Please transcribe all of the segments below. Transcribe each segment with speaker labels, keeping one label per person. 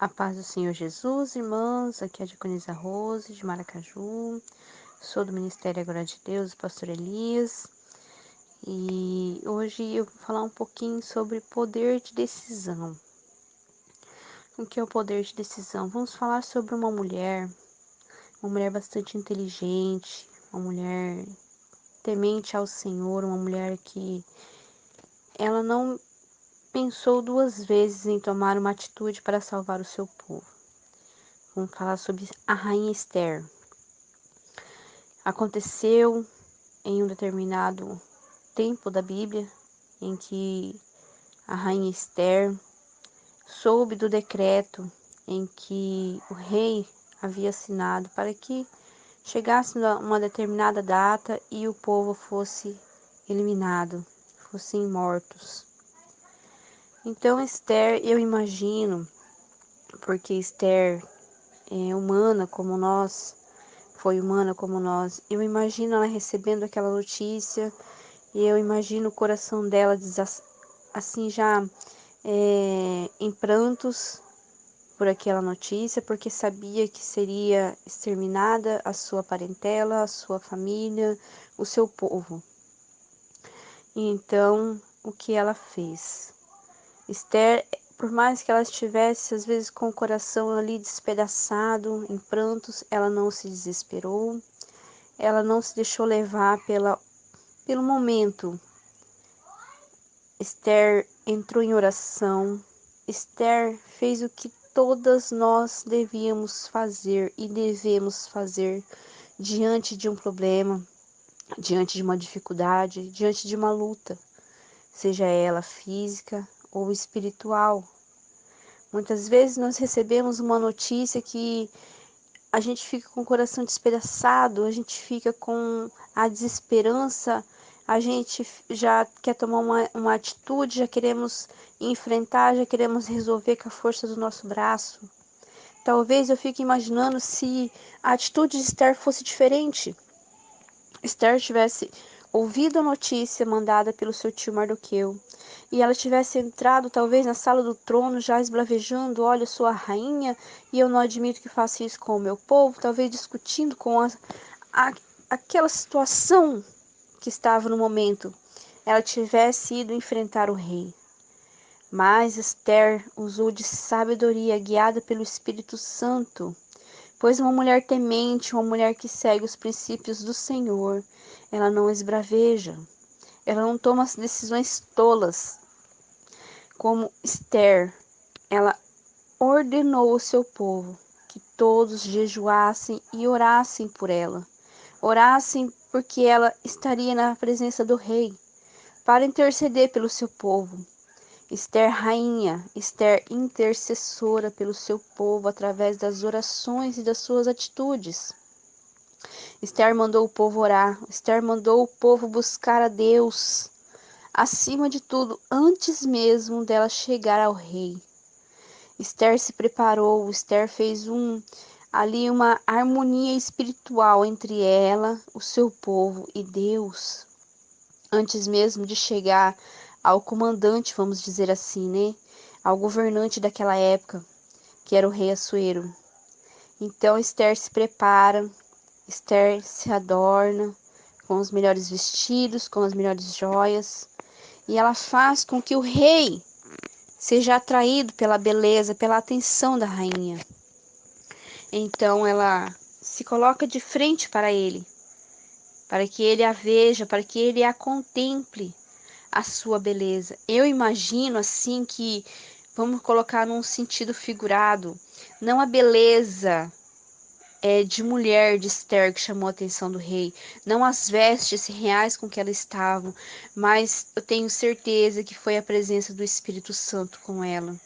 Speaker 1: A paz do Senhor Jesus, irmãos, aqui é a Diaconisa Rose, de Maracaju, sou do Ministério Glória de Deus, pastor Elias, e hoje eu vou falar um pouquinho sobre poder de decisão. O que é o poder de decisão? Vamos falar sobre uma mulher bastante inteligente, uma mulher temente ao Senhor, uma mulher que ela não pensou duas vezes em tomar uma atitude para salvar o seu povo. Vamos falar sobre a rainha Esther. Aconteceu em um determinado tempo da Bíblia em que a rainha Esther soube do decreto em que o rei havia assinado para que chegasse uma determinada data e o povo fosse eliminado, fossem mortos. Então Esther, eu imagino, porque Esther é humana como nós, foi humana como nós, eu imagino ela recebendo aquela notícia e eu imagino o coração dela assim já em prantos por aquela notícia, porque sabia que seria exterminada a sua parentela, a sua família, o seu povo. Então, o que ela fez? Esther, por mais que ela estivesse às vezes com o coração ali despedaçado, em prantos, ela não se desesperou, ela não se deixou levar pelo momento. Esther entrou em oração. Esther fez o que todas nós devíamos fazer e devemos fazer diante de um problema, diante de uma dificuldade, diante de uma luta, seja ela física ou espiritual. Muitas vezes nós recebemos uma notícia que a gente fica com o coração despedaçado, a gente fica com a desesperança, a gente já quer tomar uma atitude, já queremos enfrentar, já queremos resolver com a força do nosso braço. Talvez eu fique imaginando se a atitude de Esther fosse diferente. Esther tivesse ouvido a notícia mandada pelo seu tio Mardoqueu e ela tivesse entrado talvez na sala do trono já esbravejando: olha, eu sou a rainha e eu não admito que faça isso com o meu povo, talvez discutindo com aquela situação que estava no momento, ela tivesse ido enfrentar o rei. Mas Esther usou de sabedoria guiada pelo Espírito Santo, pois uma mulher temente, uma mulher que segue os princípios do Senhor, ela não esbraveja, ela não toma as decisões tolas. Como Esther, ela ordenou ao seu povo que todos jejuassem e orassem por ela. Orassem porque ela estaria na presença do rei para interceder pelo seu povo. Esther rainha, Esther intercessora pelo seu povo através das orações e das suas atitudes. Esther mandou o povo orar, Esther mandou o povo buscar a Deus, acima de tudo, antes mesmo dela chegar ao rei. Esther se preparou, Esther fez ali uma harmonia espiritual entre ela, o seu povo e Deus, antes mesmo de chegar ao comandante, vamos dizer assim, né? Ao governante daquela época, que era o rei Assuero. Então Esther se prepara, Esther se adorna com os melhores vestidos, com as melhores joias, e ela faz com que o rei seja atraído pela beleza, pela atenção da rainha. Então ela se coloca de frente para ele, para que ele a veja, para que ele a contemple, a sua beleza. Eu imagino assim que, vamos colocar num sentido figurado, não a beleza de mulher de Esther que chamou a atenção do rei, não as vestes reais com que ela estava, mas eu tenho certeza que foi a presença do Espírito Santo com ela.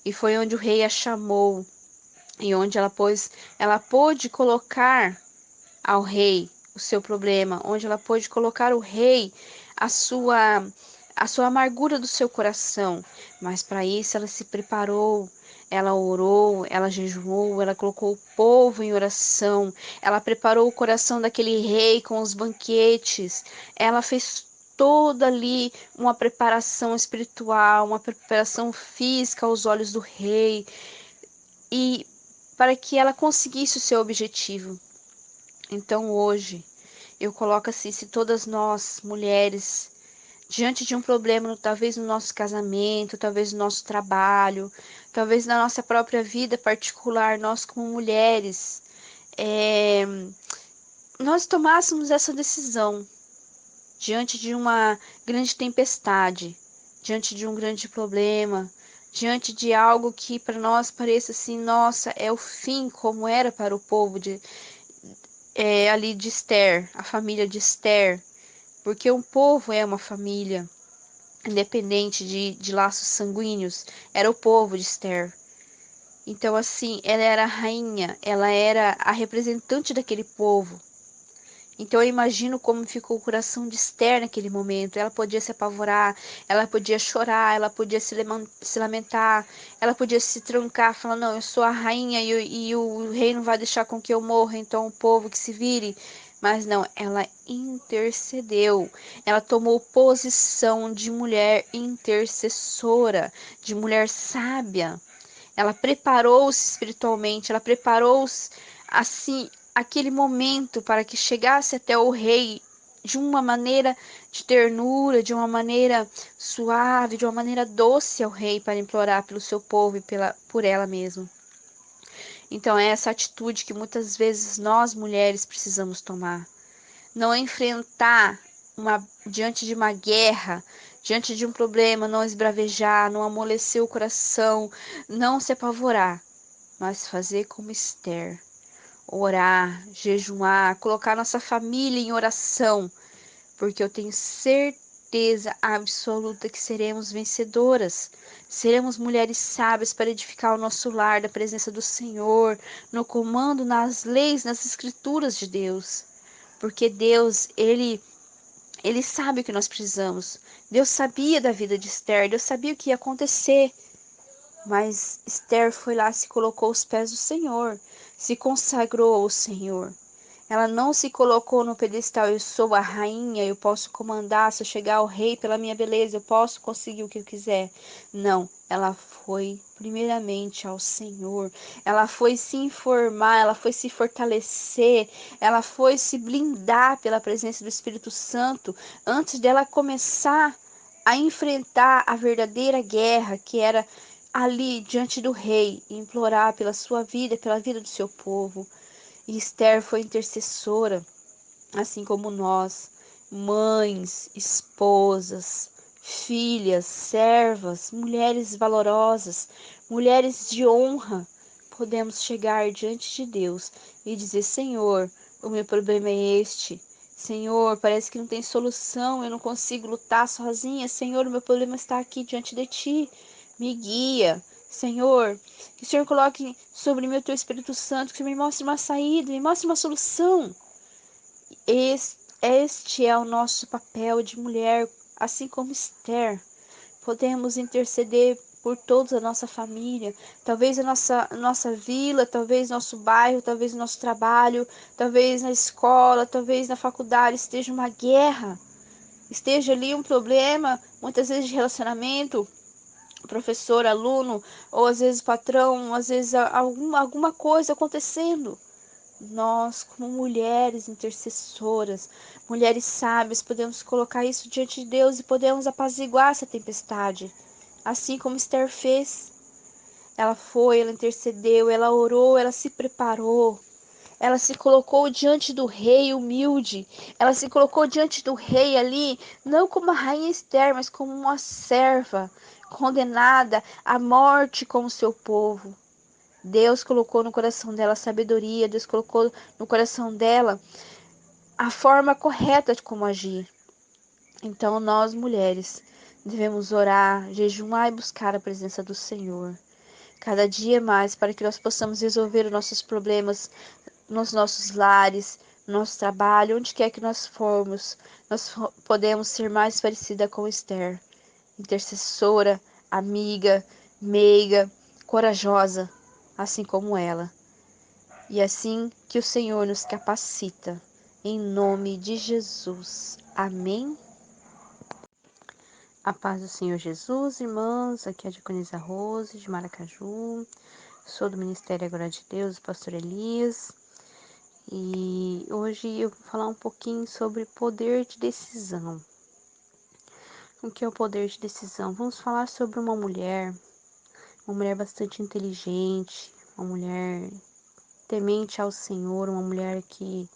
Speaker 1: E foi onde o rei a chamou e onde ela pôde colocar ao rei o seu problema, onde ela pôde colocar o rei a sua amargura do seu coração. Mas para isso ela se preparou, ela orou, ela jejuou, ela colocou o povo em oração, ela preparou o coração daquele rei com os banquetes, ela fez toda ali uma preparação espiritual, uma preparação física aos olhos do rei. e para que ela conseguisse o seu objetivo. Então hoje eu coloco assim, se todas nós, mulheres, diante de um problema, talvez no nosso casamento, talvez no nosso trabalho, talvez na nossa própria vida particular, nós como mulheres, é, nós tomássemos essa decisão diante de uma grande tempestade, diante de um grande problema, diante de algo que para nós pareça assim, nossa, é o fim, como era para o povo ali de Esther, a família de Esther, porque um povo é uma família, independente de laços sanguíneos, era o povo de Esther. Então, assim, ela era a rainha, ela era a representante daquele povo. Então eu imagino como ficou o coração de Esther naquele momento. Ela podia se apavorar, ela podia chorar, ela podia se lamentar, ela podia se trancar, falar, não, eu sou a rainha e o rei não vai deixar com que eu morra, então o povo que se vire. Mas não, ela intercedeu, ela tomou posição de mulher intercessora, de mulher sábia. Ela preparou-se espiritualmente, ela preparou-se assim aquele momento para que chegasse até o rei de uma maneira de ternura, de uma maneira suave, de uma maneira doce ao rei para implorar pelo seu povo e por ela mesma. Então é essa atitude que muitas vezes nós mulheres precisamos tomar. Não enfrentar diante de uma guerra, diante de um problema, não esbravejar, não amolecer o coração, não se apavorar, mas fazer como Esther, orar, jejuar, colocar nossa família em oração, porque eu tenho certeza absoluta que seremos vencedoras. Seremos mulheres sábias para edificar o nosso lar da presença do Senhor, no comando, nas leis, nas escrituras de Deus. Porque Deus, ele sabe o que nós precisamos. Deus sabia da vida de Esther, Deus sabia o que ia acontecer. Mas Esther foi lá, se colocou aos pés do Senhor, se consagrou ao Senhor. Ela não se colocou no pedestal, eu sou a rainha, eu posso comandar, se eu chegar ao rei pela minha beleza, eu posso conseguir o que eu quiser. Não, ela foi primeiramente ao Senhor. Ela foi se informar, ela foi se fortalecer, ela foi se blindar pela presença do Espírito Santo antes dela começar a enfrentar a verdadeira guerra, que era ali diante do rei, implorar pela sua vida, pela vida do seu povo. E Esther foi intercessora, assim como nós, mães, esposas, filhas, servas, mulheres valorosas, mulheres de honra, podemos chegar diante de Deus e dizer: Senhor, o meu problema é este. Senhor, parece que não tem solução, eu não consigo lutar sozinha. Senhor, o meu problema está aqui diante de ti. Me guia. Senhor, que o Senhor coloque sobre mim o teu Espírito Santo, que me mostre uma saída, me mostre uma solução. Este é o nosso papel de mulher, assim como Esther. Podemos interceder por toda a nossa família, talvez a nossa vila, talvez nosso bairro, talvez nosso trabalho, talvez na escola, talvez na faculdade esteja uma guerra, esteja ali um problema, muitas vezes de relacionamento, professor, aluno, ou às vezes patrão, às vezes alguma coisa acontecendo. Nós, como mulheres intercessoras, mulheres sábias, podemos colocar isso diante de Deus e podemos apaziguar essa tempestade. Assim como Esther fez. Ela foi, ela intercedeu, ela orou, ela se preparou. Ela se colocou diante do rei humilde. Ela se colocou diante do rei ali, não como a rainha Esther, mas como uma serva condenada à morte como seu povo. Deus colocou no coração dela sabedoria, Deus colocou no coração dela a forma correta de como agir. Então nós, mulheres, devemos orar, jejuar e buscar a presença do Senhor. Cada dia mais, para que nós possamos resolver os nossos problemas nos nossos lares, no nosso trabalho, onde quer que nós formos, nós podemos ser mais parecida com Esther, intercessora, amiga, meiga, corajosa, assim como ela. E assim que o Senhor nos capacita, em nome de Jesus. Amém? A paz do Senhor Jesus, irmãos, aqui é a Diaconisa Rose, de Maracaju. Sou do Ministério Agora de Deus, Pastor Elias, e hoje eu vou falar um pouquinho sobre poder de decisão. O que é o poder de decisão? Vamos falar sobre uma mulher bastante inteligente, uma mulher temente ao Senhor, uma mulher que